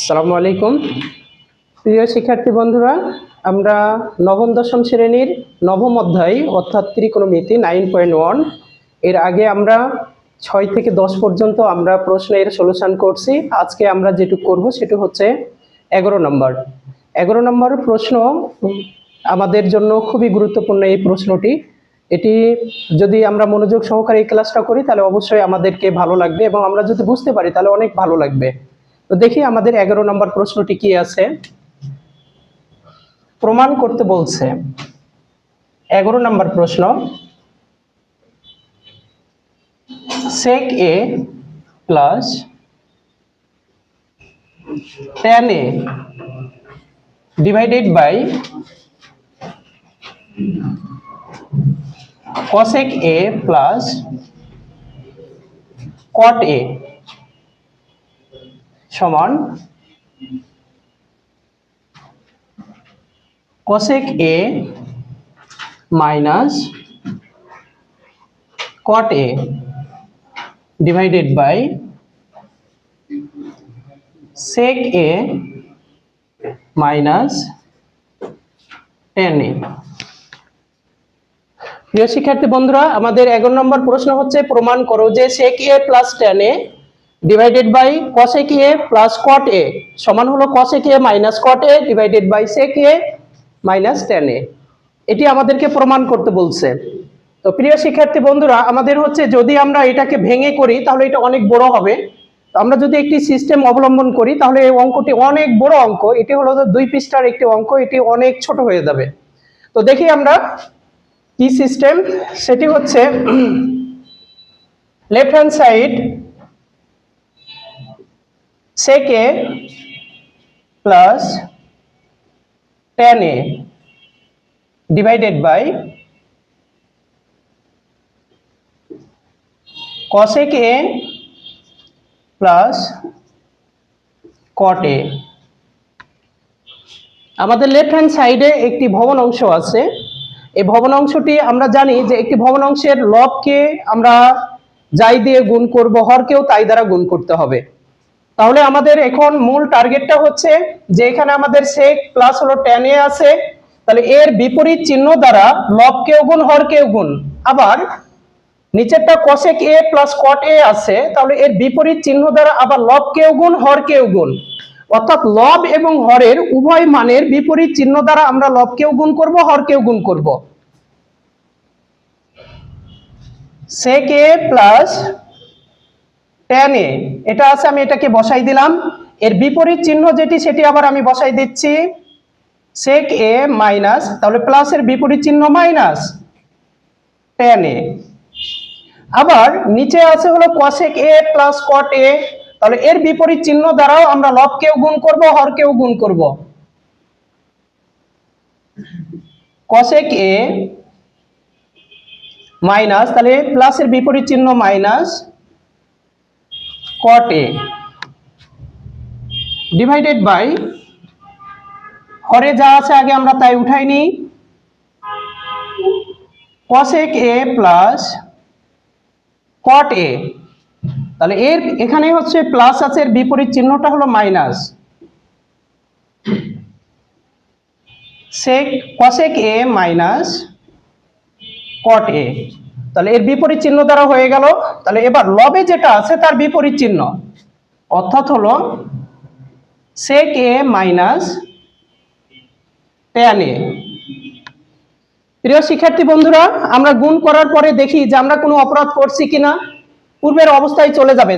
আসসালামু আলাইকুম প্রিয় শিক্ষার্থী বন্ধুরা, আমরা নবম দশম শ্রেণীর নবম অধ্যায় অর্থাৎ ত্রিকোণমিতি 9.1 এর আগে আমরা 6 থেকে 10 পর্যন্ত আমরা প্রশ্নের সলিউশন করছি। আজকে আমরা যেটুকু করব সেটা হচ্ছে 11 নম্বর প্রশ্ন। আমাদের জন্য খুবই গুরুত্বপূর্ণ এই প্রশ্নটি। এটি যদি আমরা মনোযোগ সহকারে এই ক্লাসটা করি তাহলে অবশ্যই আমাদেরকে ভালো লাগবে এবং আমরা যদি বুঝতে পারি তাহলে অনেক ভালো লাগবে। তো দেখি আমাদের 11 নম্বর প্রশ্নটি কি আছে। প্রমাণ করতে বলছে। 11 নম্বর প্রশ্ন, sec a plus tan a divided by cosec a plus cot a সমান cosec a minus cot a divided by sec a minus tan a। প্রিয় শিক্ষার্থী বন্ধুরা, আমাদের 11 নম্বর প্রশ্ন হচ্ছে প্রমাণ করো যে sec a plus tan a divided by cosec a plus cot a সমান হলো cosec a minus cot a divided by sec a minus tan a। এটি আমাদেরকে প্রমাণ করতে বলছে। তো প্রিয় শিক্ষার্থী বন্ধুরা, আমাদের হচ্ছে যদি আমরা এটাকে ভেঙে করি তাহলে এটা অনেক বড় হবে। তো আমরা যদি একটি সিস্টেম অবলম্বন করি তাহলে এই অঙ্কটি অনেক বড় অঙ্ক। এটি হলো 2 পৃষ্ঠার একটি অঙ্ক, এটি অনেক ছোট হয়ে যাবে। তো দেখি আমরা কি সিস্টেম। সেটি হচ্ছে left hand side sec a plus tan a divided by cosec a plus cot a। আমাদের লেফট হ্যান্ড সাইডে একটি ভগ্ন অংশ আছে। এই ভগ্ন অংশটি আমরা জানি যে একটি ভগ্ন অংশের লবকে আমরা যাই দিয়ে গুণ করব, হরকেও তাই দ্বারা গুণ করতে হবে। তাহলে আমাদের এখন মূল টার্গেটটা হচ্ছে যে এখানে আমাদের sec প্লাস হলো tan a আছে, তাহলে এর বিপরীত চিহ্ন দ্বারা লবকেও গুণ হরকেও গুণ। আবার নিচেরটা cosec a plus cot a আছে, তাহলে এর বিপরীত চিহ্ন দ্বারা আবার লবকেও গুণ হরকেও গুণ। অর্থাৎ লব এবং হরের উভয় মানের বিপরীত চিহ্ন দ্বারা আমরা লবকেও গুণ করব, হরকেও গুণ করব। sec a plus tan a এটা আছে, আমি এটাকে বসাই দিলাম। এর বিপরীত চিহ্ন যেটি সেটি আবার আমি বসাই দিচ্ছি sec a মাইনাস, তাহলে প্লাসের বিপরীত চিহ্ন মাইনাস tan a। আবার নিচে আছে হলো cosec a plus cot a, তাহলে এর বিপরীত চিহ্ন দ্বারাও আমরা লবকেও গুণ করব, হরকেও গুণ করব। cosec a মাইনাস, তাহলে প্লাসের বিপরীত চিহ্ন minus cot a divided by হরে যা আছে আগে আমরা তাই উঠাই নিই cosec a plus cot a। তাহলে এর এখানে হচ্ছে প্লাস আছে, এর বিপরীত চিহ্নটা হলো minus cosec a minus cot a। তাহলে এর বিপরীত চিহ্ন দ্বারা হয়ে গেল। তাহলে এবার লবে যেটা আছে তার বিপরীত চিহ্ন, অর্থাৎ হলো sec a minus tan a। প্রিয় শিক্ষার্থী বন্ধুরা, আমরা গুণ করার পরে দেখি যে আমরা কোনো অপরাধ করছি কিনা, পূর্বের অবস্থায় চলে যাবে।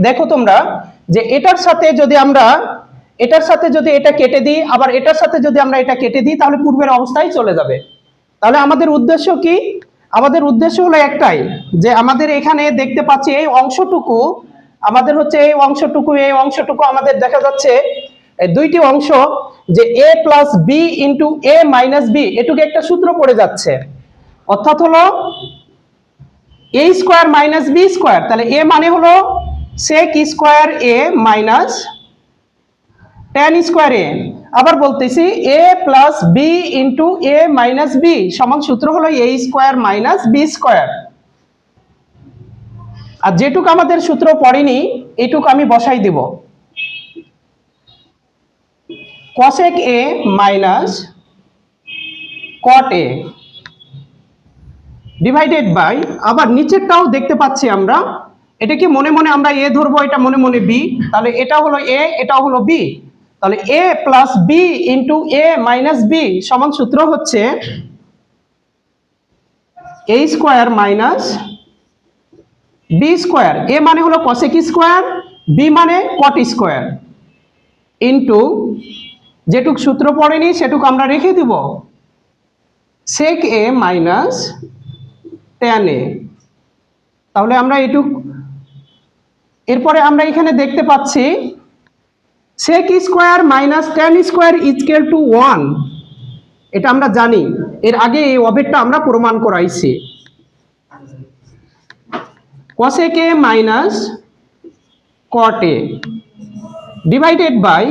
দেখো তোমরা যে এটার সাথে যদি আমরা এটা কেটে দিই, আবার এটার সাথে যদি আমরা এটা কেটে দিই তাহলে পূর্বের অবস্থায় চলে যাবে। তাহলে আমাদের উদ্দেশ্য কি? আমাদের উদ্দেশ্য হলো একটাই, যে আমাদের এখানে দেখতে পাচ্ছি এই অংশটুকু আমাদের হচ্ছে এই অংশটুকু আমাদের দেখা যাচ্ছে দুইটি অংশ, যে a plus B into a minus B, এটুকু একটা সূত্র পড়ে যাচ্ছে। অর্থাৎ হলো a square minus B square. তাহলে a মানে হলো sec square a minus tan square a। আবার বলতেছি a plus B into a minus B সমান সূত্র হলো a square minus B square. আর যেটুকু আমাদের সূত্র পড়েনি এইটুকু আমি বসাই দিব। cosec a minus cot a divided by, আবার নিচেরটাও দেখতে পাচ্ছি আমরা, এটা কি মনে মনে আমরা a ধরবো, এটা মনে মনে b, তাহলে এটা হলো a, এটা হলো b, তাহলে a plus b into a minus b সমান সূত্র হচ্ছে a square minus b square. a মানে হলো cosec স্কোয়ার, b মানে cot স্কোয়ার, ইন্টু যেটুক সূত্র পড়েনি সেটুক আমরা রেখে দিব, sec a minus tan a। তাহলে আমরা এটুক, এরপরে আমরা এখানে দেখতে পাচ্ছি sec square minus tan square equal to 1, এটা আমরা জানি, এর আগে এই অবেরটা আমরা প্রমাণ করাইছি। cosec a minus cot a divided by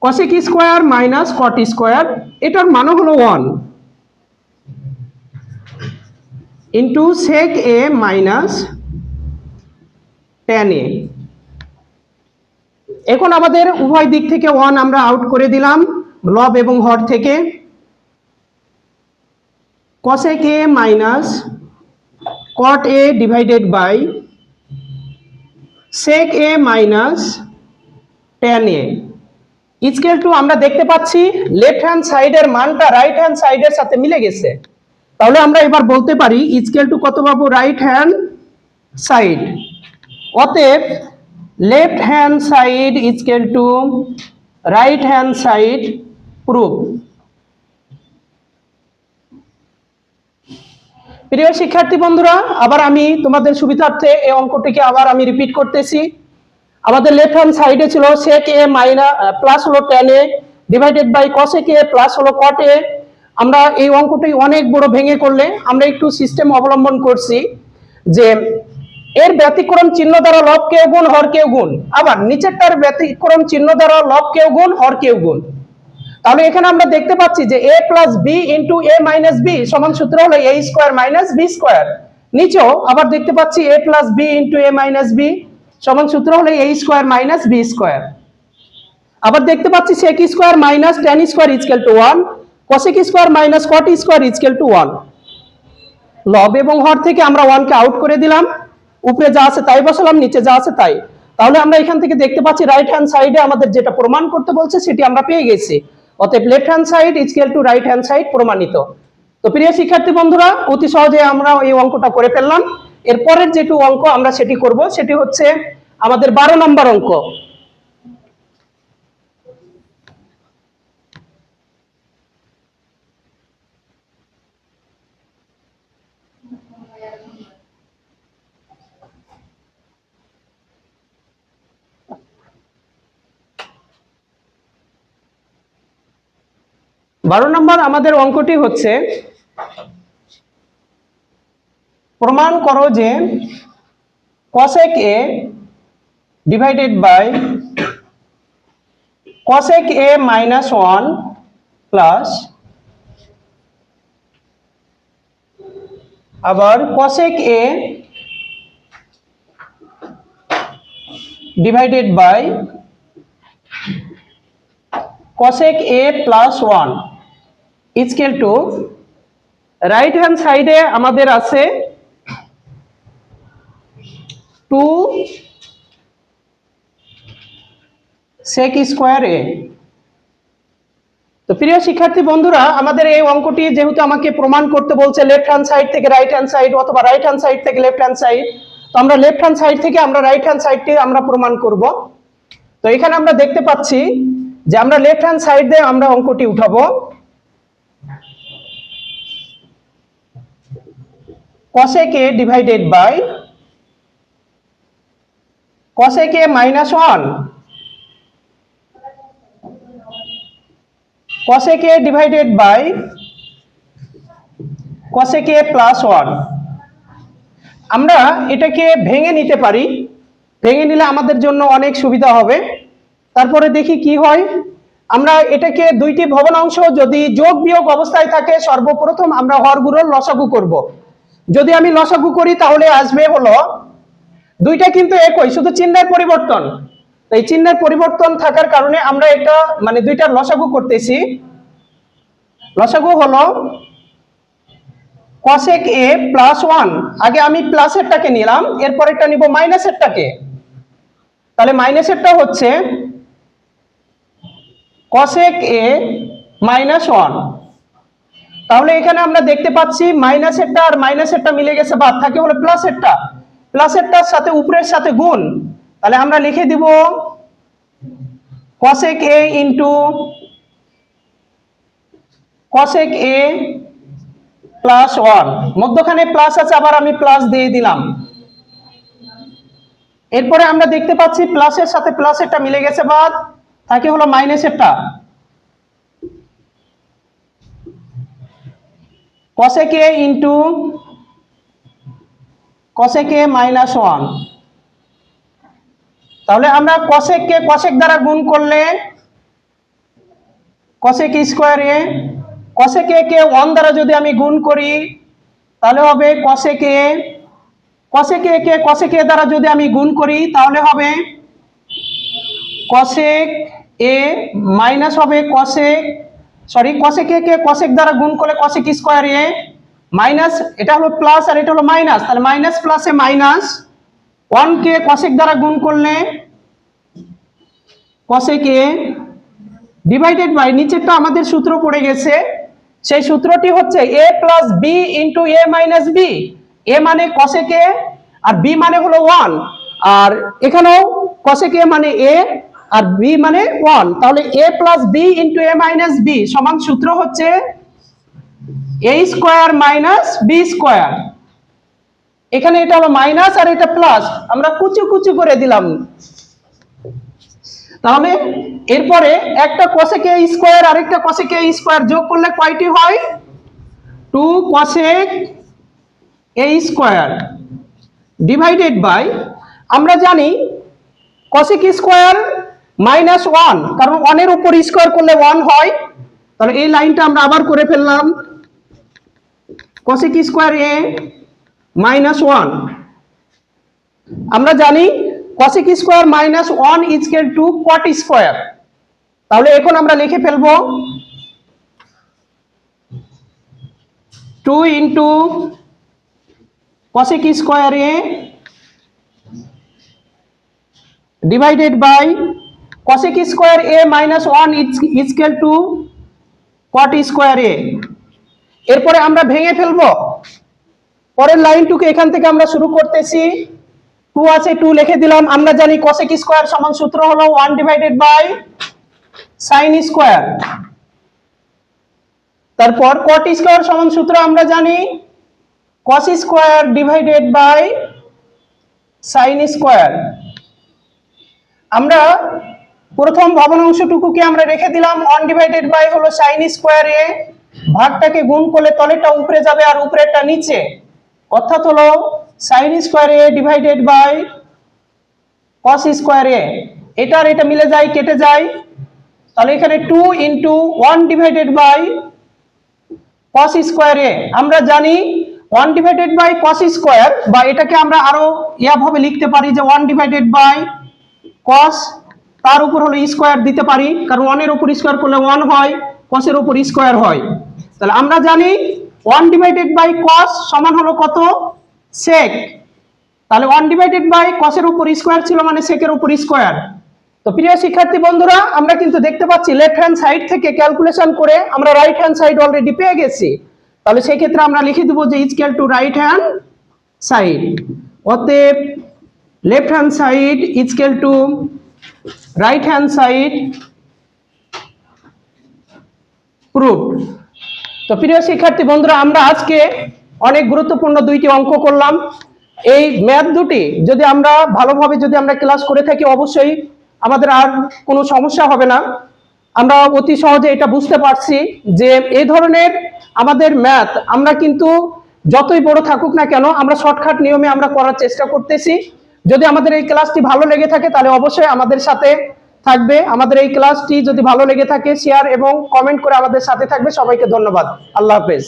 cosec square minus cot square, এটার মান হলো 1, into sec a minus tan a। এখন আমাদের উভয় দিক থেকে 1 আমরা আউট করে দিলাম, লব এবং হর থেকে। cosec a minus cot a divided by sec a minus tan a equal to, আমরা দেখতে পাচ্ছি লেফট হ্যান্ড সাইডের মানটা রাইট হ্যান্ড সাইডের সাথে মিলে গেছে। তাহলে আমরা এবার বলতে পারি ইকুয়াল টু কত পাবো, রাইট হ্যান্ড সাইড। অতএব left hand side equal to right hand side proof. প্রিয় শিক্ষার্থী বন্ধুরা, আবার আমি তোমাদের সুবিধার্থে এই অঙ্কটিকে আবার আমি রিপিট করতেছি। আমাদের লেফট হ্যান্ড সাইডে ছিল sec a মাইনাস প্লাস হলো tan a divided by cosec a plus হলো cot a। আমরা এই অঙ্কটি অনেক বড় ভেঙে করলে আমরা একটু সিস্টেম অবলম্বন করছি যে এর ব্যতিক্রম চিহ্ন দ্বারা লব কেউ গুণ হর কেউ গুণ, আবার নিচেরটার ব্যতিক্রম চিহ্ন দ্বারা লব কেউ গুণ হর কেউ গুণ। তাহলে এখানে আমরা দেখতে পাচ্ছি যে a plus b into a minus b সমান সূত্র হলো a square minus b square. নিচেও আবার দেখতে পাচ্ছি a plus b into a minus b সমান সূত্র হলো a square minus b square. আবার দেখতে পাচ্ছি sec square minus tan square equal to 1, cosec square minus cot square equal to 1। লব এবং হর থেকে আমরা 1 কে আউট করে দিলাম, উপরে যা আছে তাই বসালাম, নিচে যা আছে তাই। তাহলে আমরা এখান থেকে দেখতে পাচ্ছি রাইট হ্যান্ড সাইডে আমাদের যেটা প্রমাণ করতে বলছে সেটি আমরা পেয়ে গেছি। অতএব left hand side equal to right hand side প্রমাণিত। তো প্রিয় শিক্ষার্থী বন্ধুরা, অতি সহজে আমরা এই অঙ্কটা করে ফেললাম। এরপরের যেটু অঙ্ক আমরা সেটি করব, সেটি হচ্ছে আমাদের 12 নম্বর অঙ্ক। বারো নম্বর আমাদের অঙ্কটি হচ্ছে, প্রমাণ করো যে cosec a divided by cosec a minus 1 plus আবার cosec a divided by cosec a plus 1 equal to, right hand সাইডে আমাদের আছে 2 sec স্কোয়ার a। তো প্রিয় শিক্ষার্থী বন্ধুরা, আমাদের এই অঙ্কটি যেহেতু আমাকে প্রমাণ করতে বলছে লেফট হ্যান্ড সাইড থেকে রাইট হ্যান্ড সাইড অথবা রাইট হ্যান্ড সাইড থেকে লেফট হ্যান্ড সাইড, তো আমরা লেফট হ্যান্ড সাইড থেকে আমরা রাইট হ্যান্ড সাইডটি আমরা প্রমাণ করব। তো এখানে আমরা দেখতে পাচ্ছি যে আমরা লেফট হ্যান্ড সাইডে আমরা অঙ্কটি উঠাবো। cosec a divided by cosec a minus 1 cosec a divided by cosec a plus 1। আমরা এটাকে ভেঙে নিতে পারি, ভেঙে নিলে আমাদের জন্য অনেক সুবিধা হবে। তারপরে দেখি কি হয়। আমরা এটাকে দুইটি ভগ্নাংশ যদি যোগ বিয়োগ অবস্থায় থাকে, সর্বপ্রথম আমরা হরগুলোর লসাগু করব। যদি আমি লসাগু করি তাহলে আসবে হলো, দুইটা কিন্তু একই, শুধু চিহ্নের পরিবর্তন। তো এই চিহ্নের পরিবর্তন থাকার কারণে আমরা এটা মানে দুইটার লসাগু করতেছি। লসাগু হলো cosec a প্লাস 1, আগে আমি প্লাসেরটাকে নিলাম, এরপর এটা নিব মাইনাসেরটাকে। তাহলে মাইনাসেরটা হচ্ছে cosec a মাইনাস 1। তাহলে এখানে আমরা দেখতে পাচ্ছি মাইনাসেরটা আর মাইনাসেরটা মিলে গেছে, বাদ থাকে হলো প্লাসেরটা। প্লাসেরটার সাথে উপরের সাথে গুণ, তাহলে আমরা লিখে দিব cosec a into cosec a plus 1, মধ্যখানে প্লাস আছে আবার আমি প্লাস দিয়ে দিলাম। এরপরে আমরা দেখতে পাচ্ছি প্লাসের সাথে প্লাসেরটা মিলে গেছে, বাদ থাকে হলো মাইনাসেরটা। cosec a into cosec a minus 1। তাহলে আমরা cosec কে cosec দ্বারা গুণ করলে cosec square a, cosec a কে 1 দ্বারা যদি আমি গুণ করি তাহলে হবে cosec a, cosec a K cosec a দ্বারা যদি আমি গুণ করি তাহলে হবে cosec a মাইনাস হবে cosec a কে cosec দ্বারা গুণ করলে cosec স্কয়ার a মাইনাস, এটা হলো প্লাস আর এটা হলো মাইনাস, তাহলে মাইনাস প্লাসে মাইনাস, 1 কে cosec দ্বারা গুণ করলে cosec a ডিভাইডেড বাই নিচেরটা আমাদের সূত্র পড়ে গেছে, সেই সূত্রটি হচ্ছে a plus b into a minus b। a মানে cosec a আর b মানে হলো 1, আর এখানেও cosec a মানে a আর b মানে 1, তাহলে a plus b into a minus b সমান সূত্র হচ্ছে a square minus b square. এখানে এটা হলো মাইনাস আর এটা প্লাস, আমরা কুচি কুচি করে দিলাম। তাহলে এরপরে একটা cosec a স্কয়ার আর একটা cosec a স্কয়ার যোগ করলে কয়টি হয়? 2 cosec a square divided by, আমরা জানি cosec স্কয়ার মাইনাস 1, কারণ 1 এর উপর স্কয়ার করলে 1 হয়। তাহলে এই লাইনটা আমরা আবার করে ফেললাম, cosec স্কয়ার a মাইনাস 1। আমরা জানি cosec square minus 1 equal to cot square. তাহলে এখন আমরা লিখে ফেলবো 2 into cosec square a divided by cosec square a minus 1 equal to cot square a। এরপরে আমরা ভেঙে ফেলবো, পরের লাইনটুকু এখান থেকে আমরা শুরু করতেছি। 2 আছে 2 লিখে দিলাম, আমরা জানি cosec স্কয়ার সমান সূত্র হলো 1 ডিভাইডেড বাই sin স্কয়ার। তারপর cot স্কয়ার সমান সূত্র আমরা জানি cos square divided by sin square. আমরা প্রথম ভগ্নাংশটুকুকে আমরা রেখে দিলাম 1 ডিভাইডেড বাই হলো sin স্কয়ার a, ভাগটাকে গুণ করলে তলেরটা উপরে যাবে আর উপরেরটা নিচে, অর্থাৎ হলো sin square a divided by cos square a। এটা আর এটা মিলে যায়, কেটে যায়, তাহলে এখানে 2 into 1 divided by cos square a। আমরা জানি 1 ডিভাইডেড বাই cos স্কয়ার, বা এটাকে আমরা আরো ভাবে লিখতে পারি যে 1 ডিভাইডেড বাই cos, তার উপর হলো স্কয়ার দিতে পারি, কারণ 1 এর উপর স্কয়ার করলে 1 হয়, cos এর উপর স্কয়ার হয়। তাহলে আমরা জানি 1 ডিভাইডেড বাই cos সমান হলো কত? sec। তাহলে 1 ডিভাইডেড বাই cos এর উপর স্কয়ার ছিল মানে sec এর উপর স্কয়ার। তো প্রিয় শিক্ষার্থী বন্ধুরা, আমরা কিন্তু দেখতে পাচ্ছি লেফট হ্যান্ড সাইড থেকে ক্যালকুলেশন করে আমরা রাইট হ্যান্ড সাইড অলরেডি পেয়ে গেছি। তাহলে সেই ক্ষেত্রে আমরা লিখে দেব যে equal to right hand side, অতএব left hand side equal to right hand side proved. তো প্রিয় শিক্ষার্থী বন্ধুরা, আমরা আজকে অনেক গুরুত্বপূর্ণ দুইটি অঙ্ক করলাম। এই ম্যাথ দুটি যদি আমরা ভালোভাবে যদি আমরা ক্লাস করে থাকি, অবশ্যই আমাদের আর কোনো সমস্যা হবে না। আমরা অতি সহজে এটা বুঝতে পারছি যে এই ধরনের আমাদের ম্যাথ আমরা কিন্তু যতই বড় থাকুক না কেন, আমরা শর্টকাট নিয়মে আমরা করার চেষ্টা করতেছি। যদি আমাদের এই ক্লাসটি ভালো লেগে থাকে তাহলে অবশ্যই আমাদের সাথে থাকবে। আমাদের এই ক্লাসটি যদি ভালো লেগে থাকে শেয়ার এবং কমেন্ট করে আমাদের সাথে থাকবে। সবাইকে ধন্যবাদ। আল্লাহ হাফেজ।